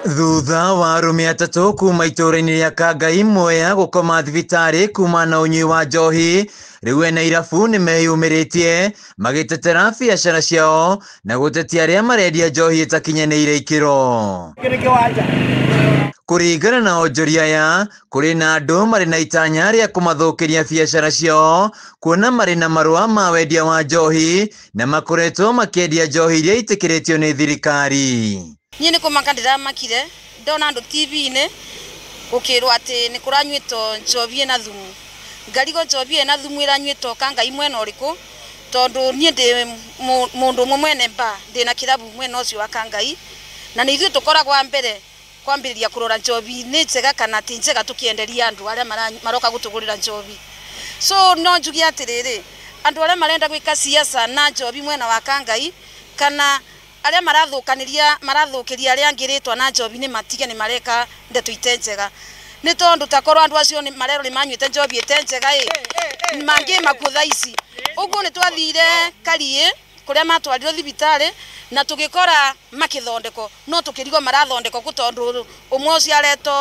Thutha wa arume atatu kuma itura-ini ria Kangai Mwea gukoma thibitari kuma na unyui wa njohi, riu ene irabu ni meyumiritie magitetera biacara ciao na gutetia aria marendia njohi itakinyanĩire ikiro. Kuringana na onjoria aya, kuri na andu mari na itanya ria kumathukiria biacara ciao, kuona mari na marua ma wendia wa njohi na makoretwo makiendia njohi iria itikiritio ni thirikari. Niĩ nĩ kũmaka ndĩramakire ndona andũ TV-inĩ gũkĩrwo atĩ nĩ kũranyuĩtwo njohi ĩna thumu. Ngarigwo njohi ĩna thumu ĩranyuĩtwo Kangai mwena ũrĩkũ, tondũ niĩ ndĩ mũndũ ũmwe mwene mba ndĩna kĩrabu mwena ũcio wa Kangai, na nĩ ithuĩ tũkoragwo mbere kwambĩrĩria kũrora njohi nĩ njega kana ti njega tũkĩenderia andũ arĩa maroka gũtũgũrĩra njohi. So no njuge atĩrĩrĩ, andũ arĩa marenda gwĩka siasa na njohi mwena wa Kangai kana aria marathukiria aria angiritwa na njohi ni matige ni mareka ndeto itenjega ni tondu takorwo andu acio ni marero ni manyuite njohi itenjega mangi makutha ici uguo ni twathire Karie kuria matwarirwo thibitari na tugikora makithondeko no tukirigwo marathondeko gutondu umwe ucio areto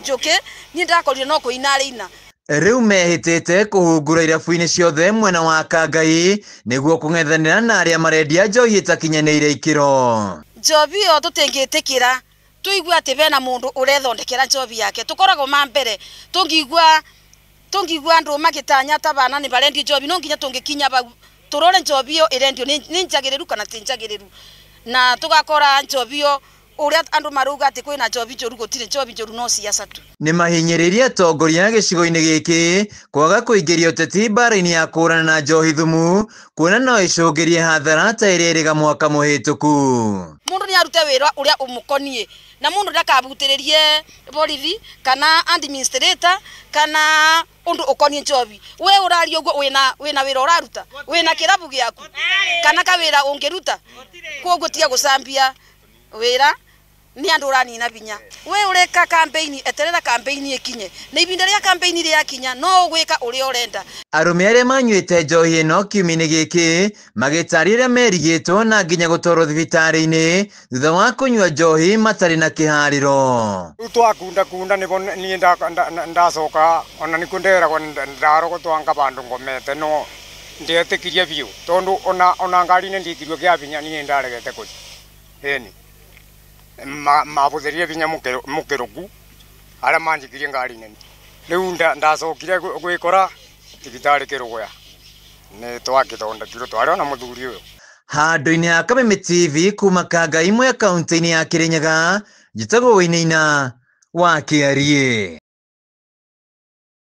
njuki ni ndakorire no kuinarina. Riu mehitite kuhungura irabu-ini ciothe mwena wa Kangai niguo kung'ethanira na aria marendia njohi itakinyanĩire ikiro. Njohi ĩyo tũtingĩtĩkĩra tuigua atĩ bena mundu urethondekera njohi yake, tukoragwo mbere tungigua andu magitanya ta bana ni barendia njohi no nginya tungikinya bau turore njohi ĩyo irendio ni njagĩrĩru kana ti njagĩrĩru, na tugakora njohi ĩyo uria andu maruga ati kwina njohi njuru gutire njohi njuru no siasa tu. Ni mahinyĩrĩria atongoria gĩcigo-inĩ gĩkĩ kwaga kũingĩria ũteti mbara-inĩ ya kũrana na njohi thumu, kuona no ĩcũngĩrie hathara ta ĩrĩa ĩrĩga mwaka mũhĩtũku. Mundu ni arute wĩra uria umukonie na mundu ndakabutĩrĩrie borithi kana administrator kana undu ukonie njohi. We uraria uguo wina wĩra uraruta, wina kirabu giaku kana ka wĩra ungiruta koguo tia gucambia wĩra ni andu uranina binya. We ureka campaign eterera campaign ikinye na ibinda ria campaign ria yakinya no gwika uria urenda. Arume aria manyuite njohi ĩno kiumia-inĩ gĩkĩ magitarĩria merigĩtwo na nginya gũtwarwo thibitari-inĩ thutha wa kũnyua njohi matarĩ na kĩharĩro. Twakunda nĩbo niĩ ndacoka ona nĩ kũnderagwo ndarogotwo bandu ngomete no ndetĩkirie biũ tondu ona ngari-inĩ ndikirio kĩa binya niĩ ndaregete kũthi ĩni mabuthirie binya mukiruku aria manjikirie ngari-inĩ. Riu ndacokire gwikora thibitari Kĩrũgũya ni twakithondekirwo twari ona muthuri uyu. Handũ-inĩ ha Kameme TV kuma Kangai Mwea kaunti-inĩ ya Kirinyaga, njĩtagwo Wainaina wa Kiarie.